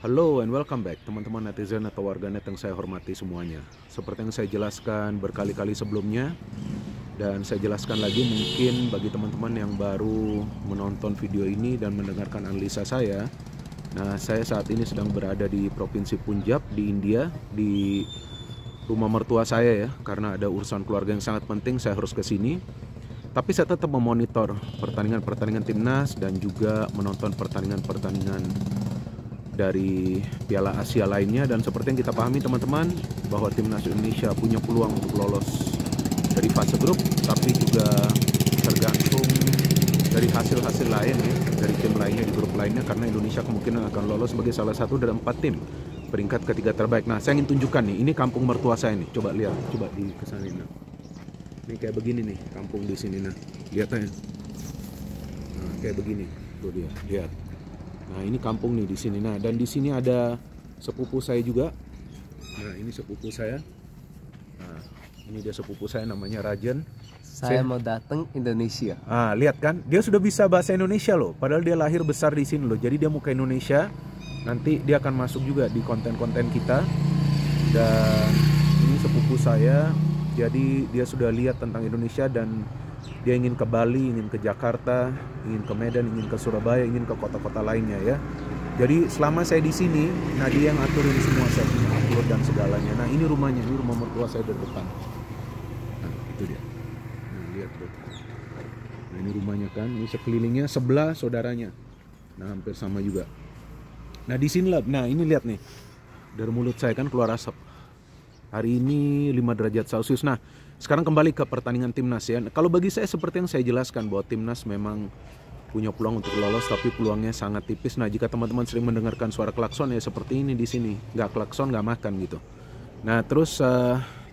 Halo and welcome back teman-teman netizen atau warganet yang saya hormati semuanya. Seperti yang saya jelaskan berkali-kali sebelumnya, dan saya jelaskan lagi mungkin bagi teman-teman yang baru menonton video ini dan mendengarkan analisa saya. Nah, saya saat ini sedang berada di Provinsi Punjab di India, di rumah mertua saya ya, karena ada urusan keluarga yang sangat penting, saya harus ke sini. Tapi saya tetap memonitor pertandingan-pertandingan timnas dan juga menonton pertandingan-pertandingan dari Piala Asia lainnya. Dan seperti yang kita pahami teman-teman, bahwa timnas Indonesia punya peluang untuk lolos dari fase grup, tapi juga tergantung dari hasil-hasil lain ya, dari tim lainnya di grup lainnya, karena Indonesia kemungkinan akan lolos sebagai salah satu dari 4 tim peringkat ketiga terbaik. Nah, saya ingin tunjukkan nih, ini kampung mertua saya nih, coba lihat, coba di kesanin. Nah, ini kayak begini nih kampung di sini. Nah, lihat aja. Nah, kayak begini tuh dia, lihat. Nah, ini kampung nih di sini. Nah, dan di sini ada sepupu saya juga. Nah, ini sepupu saya. Nah, ini dia sepupu saya, namanya Rajan. Saya mau datang Indonesia. Ah, lihat kan? Dia sudah bisa bahasa Indonesia loh. Padahal dia lahir besar di sini loh. Jadi dia mau ke Indonesia. Nanti dia akan masuk juga di konten-konten kita. Dan ini sepupu saya. Jadi dia sudah lihat tentang Indonesia dan dia ingin ke Bali, ingin ke Jakarta, ingin ke Medan, ingin ke Surabaya, ingin ke kota-kota lainnya ya. Jadi selama saya di sini, nah dia yang aturin semua, saya punya upload dan segalanya. Nah, ini rumahnya, ini rumah mertua saya dari depan. Nah, itu dia. Nah, lihat tuh. Nah, ini rumahnya kan, ini sekelilingnya sebelah saudaranya. Nah, hampir sama juga. Nah, di sini lah. Nah, ini lihat nih. Dari mulut saya kan keluar asap. Hari ini 5 derajat Celcius. Nah, sekarang kembali ke pertandingan timnas ya. Kalau bagi saya seperti yang saya jelaskan, bahwa timnas memang punya peluang untuk lolos, tapi peluangnya sangat tipis. Nah, jika teman-teman sering mendengarkan suara klakson ya seperti ini di sini, nggak klakson nggak makan gitu. Nah, terus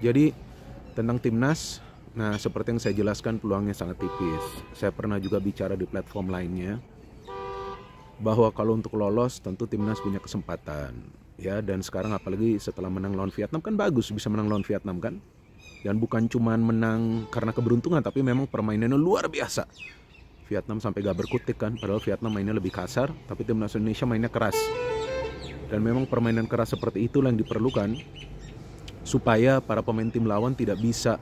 jadi tentang timnas, nah seperti yang saya jelaskan peluangnya sangat tipis. Saya pernah juga bicara di platform lainnya bahwa kalau untuk lolos tentu timnas punya kesempatan ya. Dan sekarang apalagi setelah menang lawan Vietnam, kan bagus bisa menang lawan Vietnam kan. Dan bukan cuma menang karena keberuntungan, tapi memang permainannya luar biasa. Vietnam sampai gak berkutik kan, padahal Vietnam mainnya lebih kasar, tapi timnas Indonesia mainnya keras. Dan memang permainan keras seperti itulah yang diperlukan supaya para pemain tim lawan tidak bisa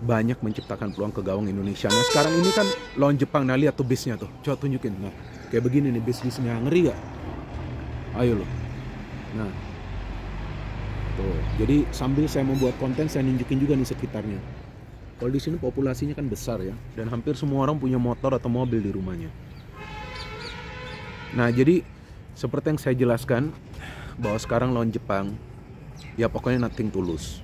banyak menciptakan peluang ke gawang Indonesia. Nah, sekarang ini kan lawan Jepang. Nah, lihat tuh bisnya tuh, coba tunjukin. Nah, kayak begini nih bis-bisnya, ngeri gak? Ayo loh. Nah, tuh, jadi sambil saya membuat konten, saya nunjukin juga nih sekitarnya. Kalau di sini populasinya kan besar ya, dan hampir semua orang punya motor atau mobil di rumahnya. Nah, jadi seperti yang saya jelaskan, bahwa sekarang lawan Jepang, ya pokoknya nothing tulus.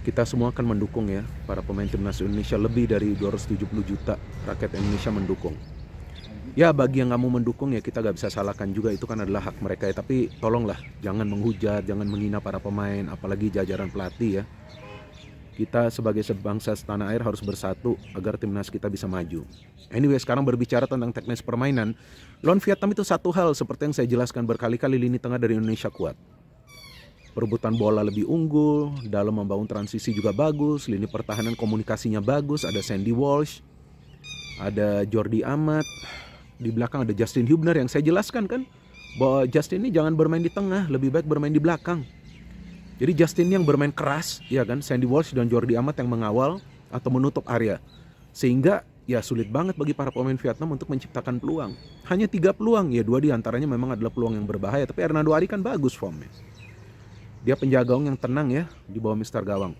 Kita semua akan mendukung ya, para pemain timnas Indonesia. Lebih dari 270 juta rakyat Indonesia mendukung. Ya, bagi yang nggak mau mendukung ya kita nggak bisa salahkan juga, itu kan adalah hak mereka ya. Tapi tolonglah jangan menghujat, jangan menghina para pemain, apalagi jajaran pelatih ya. Kita sebagai sebangsa setanah air harus bersatu agar timnas kita bisa maju. Anyway, sekarang berbicara tentang teknis permainan, lawan Vietnam itu satu hal seperti yang saya jelaskan berkali-kali, lini tengah dari Indonesia kuat. Perebutan bola lebih unggul, dalam membangun transisi juga bagus, lini pertahanan komunikasinya bagus, ada Sandy Walsh, ada Jordi Amat. Di belakang ada Justin Hubner, yang saya jelaskan kan bahwa Justin ini jangan bermain di tengah, lebih baik bermain di belakang. Jadi Justin yang bermain keras, ya kan, Sandy Walsh dan Jordi Amat yang mengawal atau menutup area. Sehingga ya sulit banget bagi para pemain Vietnam untuk menciptakan peluang. Hanya 3 peluang, ya 2 diantaranya memang adalah peluang yang berbahaya. Tapi Hernando Ari kan bagus formnya. Dia penjaga gawang yang tenang ya, di bawah Mister Gawang.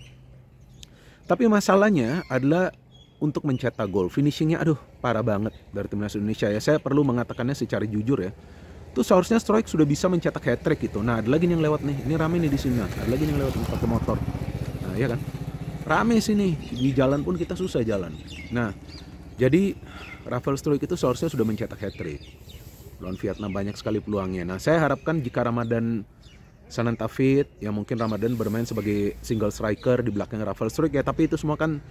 Tapi masalahnya adalah untuk mencetak gol, finishingnya aduh parah banget dari timnas Indonesia ya. Saya perlu mengatakannya secara jujur ya. Itu seharusnya Stroik sudah bisa mencetak hat-trick gitu. Nah, ada lagi nih yang lewat nih. Ini rame nih di sini. Nah, ada lagi nih yang lewat pakai motor. Nah, ya kan. Rame sini. Di jalan pun kita susah jalan. Nah, jadi Rafael Stroik itu seharusnya sudah mencetak hat-trick. Lawan Vietnam banyak sekali peluangnya. Nah, saya harapkan jika Ramadan Sananta fit, ya mungkin Ramadan bermain sebagai single striker di belakang Rafael Stroik ya. Tapi itu semua kan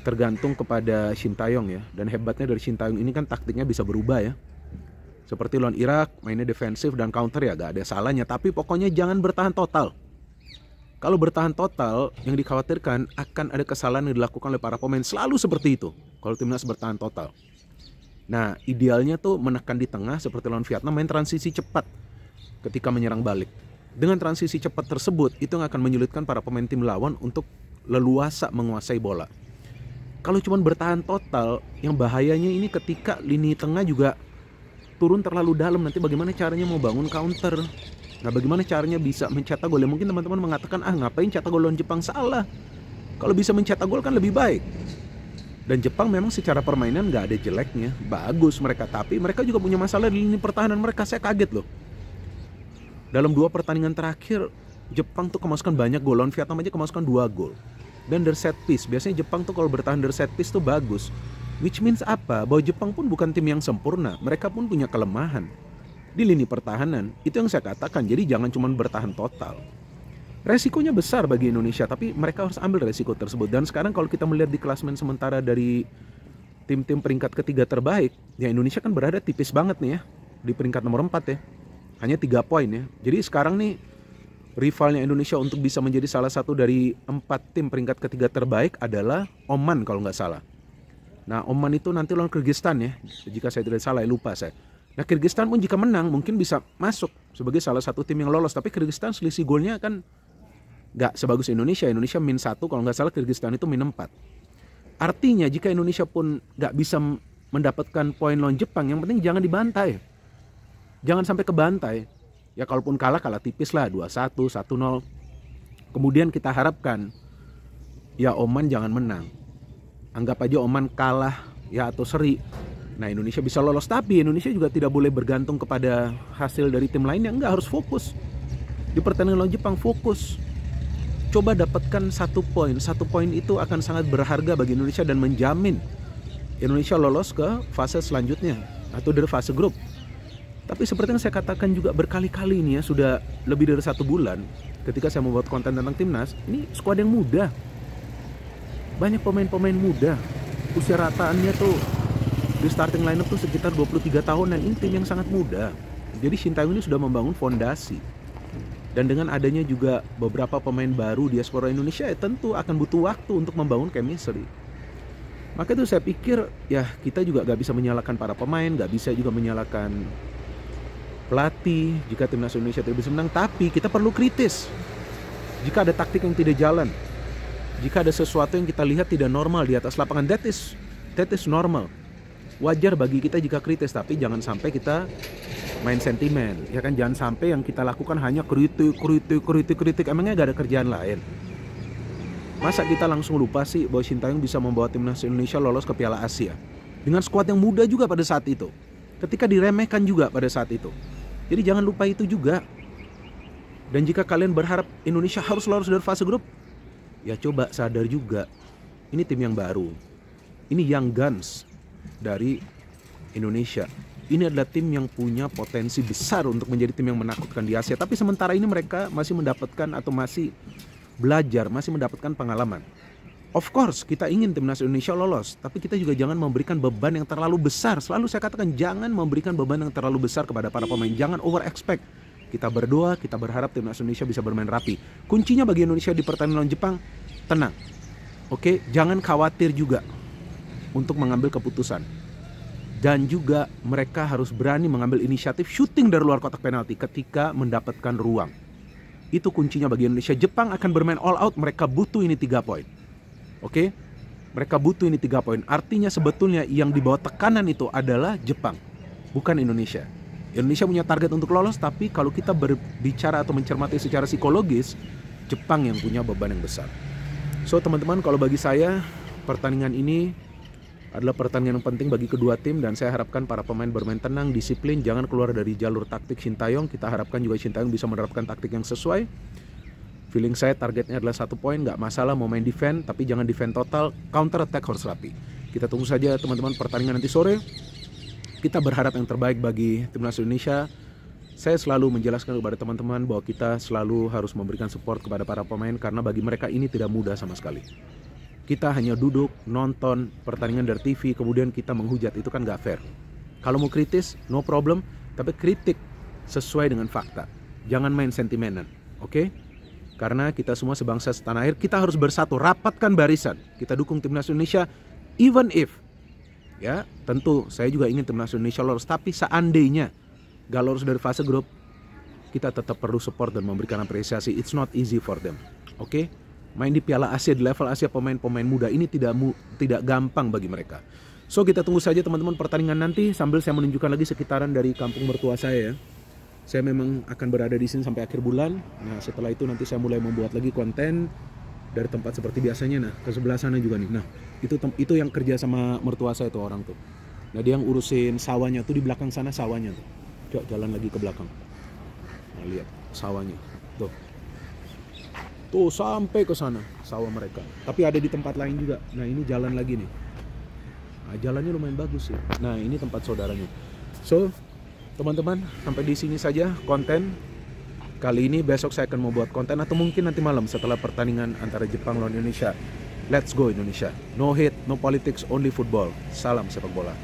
tergantung kepada Shin Taeyong ya. Dan hebatnya dari Shin Taeyong ini kan taktiknya bisa berubah ya. Seperti lawan Irak, mainnya defensif dan counter ya gak ada salahnya. Tapi pokoknya jangan bertahan total. Kalau bertahan total, yang dikhawatirkan akan ada kesalahan yang dilakukan oleh para pemain. Selalu seperti itu kalau timnas bertahan total. Nah, idealnya tuh menekan di tengah seperti lawan Vietnam, main transisi cepat. ketika menyerang balik. Dengan transisi cepat tersebut, itu yang akan menyulitkan para pemain tim lawan untuk leluasa menguasai bola. Kalau cuma bertahan total, yang bahayanya ini ketika lini tengah juga turun terlalu dalam, nanti bagaimana caranya mau bangun counter. Nah, bagaimana caranya bisa mencetak gol? Ya mungkin teman-teman mengatakan, ngapain cetak gol lawan Jepang? Salah. Kalau bisa mencetak gol kan lebih baik. Dan Jepang memang secara permainan nggak ada jeleknya, bagus mereka. Tapi mereka juga punya masalah di lini pertahanan mereka. Saya kaget loh. Dalam 2 pertandingan terakhir, Jepang tuh kemasukan banyak gol. Lawan Vietnam aja kemasukan 2 gol. Dan dari set piece, biasanya Jepang tuh kalau bertahan dari set piece tuh bagus. Which means apa? Bahwa Jepang pun bukan tim yang sempurna. Mereka pun punya kelemahan di lini pertahanan. Itu yang saya katakan. Jadi jangan cuma bertahan total. Resikonya besar bagi Indonesia, tapi mereka harus ambil resiko tersebut. Dan sekarang kalau kita melihat di klasemen sementara dari tim-tim peringkat ketiga terbaik, ya Indonesia kan berada tipis banget nih ya, di peringkat nomor 4 ya. Hanya 3 poin ya. Jadi sekarang nih rivalnya Indonesia untuk bisa menjadi salah satu dari 4 tim peringkat ketiga terbaik adalah Oman kalau nggak salah. Nah, Oman itu nanti lawan Kyrgyzstan ya, jika saya tidak salah, lupa saya. Nah, Kyrgyzstan pun jika menang mungkin bisa masuk sebagai salah satu tim yang lolos. Tapi Kyrgyzstan selisih golnya kan nggak sebagus Indonesia. Indonesia -1, kalau nggak salah Kyrgyzstan itu -4. Artinya jika Indonesia pun nggak bisa mendapatkan poin lawan Jepang, yang penting jangan dibantai. Jangan sampai kebantai. Ya kalaupun kalah tipis lah, 2-1, 1-0. Kemudian kita harapkan ya Oman jangan menang. Anggap aja Oman kalah ya atau seri. Nah, Indonesia bisa lolos, tapi Indonesia juga tidak boleh bergantung kepada hasil dari tim lainnya. Enggak, harus fokus. Di pertandingan lawan Jepang fokus. Coba dapatkan 1 poin. 1 poin itu akan sangat berharga bagi Indonesia dan menjamin Indonesia lolos ke fase selanjutnya atau dari fase grup. Tapi seperti yang saya katakan juga berkali-kali ini ya, sudah lebih dari 1 bulan ketika saya membuat konten tentang timnas, ini skuad yang muda. Banyak pemain-pemain muda. Usia rataannya tuh di starting lineup tuh sekitar 23 tahun dan ini tim yang sangat muda. Jadi Sintayong ini sudah membangun fondasi. Dan dengan adanya juga beberapa pemain baru diaspora Indonesia, ya tentu akan butuh waktu untuk membangun chemistry. Maka itu saya pikir ya kita juga gak bisa menyalahkan para pemain, gak bisa juga menyalahkan pelatih jika timnas Indonesia tidak bisa menang. Tapi kita perlu kritis jika ada taktik yang tidak jalan, jika ada sesuatu yang kita lihat tidak normal di atas lapangan. That is normal. Wajar bagi kita jika kritis, tapi jangan sampai kita main sentimen, ya kan? Jangan sampai yang kita lakukan hanya kritik. Emangnya gak ada kerjaan lain? Masa kita langsung lupa sih bahwa Sintayong bisa membawa timnas Indonesia lolos ke Piala Asia dengan skuad yang muda juga pada saat itu, ketika diremehkan juga pada saat itu. Jadi jangan lupa itu juga. Dan jika kalian berharap Indonesia harus lolos dari fase grup, ya coba sadar juga, ini tim yang baru, ini young guns dari Indonesia. Ini adalah tim yang punya potensi besar untuk menjadi tim yang menakutkan di Asia. Tapi sementara ini mereka masih mendapatkan atau masih belajar, masih mendapatkan pengalaman. Of course kita ingin timnas Indonesia lolos, tapi kita juga jangan memberikan beban yang terlalu besar. Selalu saya katakan jangan memberikan beban yang terlalu besar kepada para pemain. Jangan over expect. Kita berdoa, kita berharap timnas Indonesia bisa bermain rapi. Kuncinya bagi Indonesia di pertandingan lawan Jepang, tenang. Oke, jangan khawatir juga untuk mengambil keputusan. Dan juga mereka harus berani mengambil inisiatif shooting dari luar kotak penalti ketika mendapatkan ruang. Itu kuncinya bagi Indonesia. Jepang akan bermain all out, mereka butuh ini 3 poin. Oke? Mereka butuh ini 3 poin. Artinya sebetulnya yang dibawa tekanan itu adalah Jepang, bukan Indonesia. Indonesia punya target untuk lolos, tapi kalau kita berbicara atau mencermati secara psikologis, Jepang yang punya beban yang besar. So teman-teman, kalau bagi saya pertandingan ini adalah pertandingan yang penting bagi kedua tim, dan saya harapkan para pemain bermain tenang, disiplin, jangan keluar dari jalur taktik Sintayong. Kita harapkan juga Sintayong bisa menerapkan taktik yang sesuai. Feeling saya targetnya adalah 1 poin, nggak masalah mau main defend, tapi jangan defend total, counter attack harus rapi. Kita tunggu saja teman-teman pertandingan nanti sore. Kita berharap yang terbaik bagi timnas Indonesia. Saya selalu menjelaskan kepada teman-teman bahwa kita selalu harus memberikan support kepada para pemain, karena bagi mereka ini tidak mudah sama sekali. Kita hanya duduk, nonton pertandingan dari TV, kemudian kita menghujat, itu kan gak fair. Kalau mau kritis, no problem, tapi kritik sesuai dengan fakta. Jangan main sentimenan, oke? Karena kita semua sebangsa setanah air, kita harus bersatu, rapatkan barisan. Kita dukung timnas Indonesia, even if, ya tentu saya juga ingin timnas Indonesia lolos, tapi seandainya gak lolos dari fase grup, kita tetap perlu support dan memberikan apresiasi. It's not easy for them. Oke? Main di Piala Asia, di level Asia, pemain-pemain muda ini tidak gampang bagi mereka. So kita tunggu saja teman-teman pertandingan nanti, sambil saya menunjukkan lagi sekitaran dari kampung mertua saya ya. Saya memang akan berada di sini sampai akhir bulan. Nah setelah itu nanti saya mulai membuat lagi konten dari tempat seperti biasanya. Nah ke sebelah sana juga nih. Nah itu yang kerja sama mertua saya tuh orang tuh. Nah dia yang urusin sawahnya tuh, di belakang sana sawahnya tuh. Coba jalan lagi ke belakang. Nah lihat sawahnya tuh. Tuh sampai ke sana sawah mereka. Tapi ada di tempat lain juga. Nah ini jalan lagi nih. Nah, jalannya lumayan bagus sih. Nah ini tempat saudaranya. So teman-teman, sampai di sini saja konten kali ini. Besok saya akan membuat konten, atau mungkin nanti malam setelah pertandingan antara Jepang lawan Indonesia. Let's go Indonesia. No hate, no politics, only football. Salam sepak bola.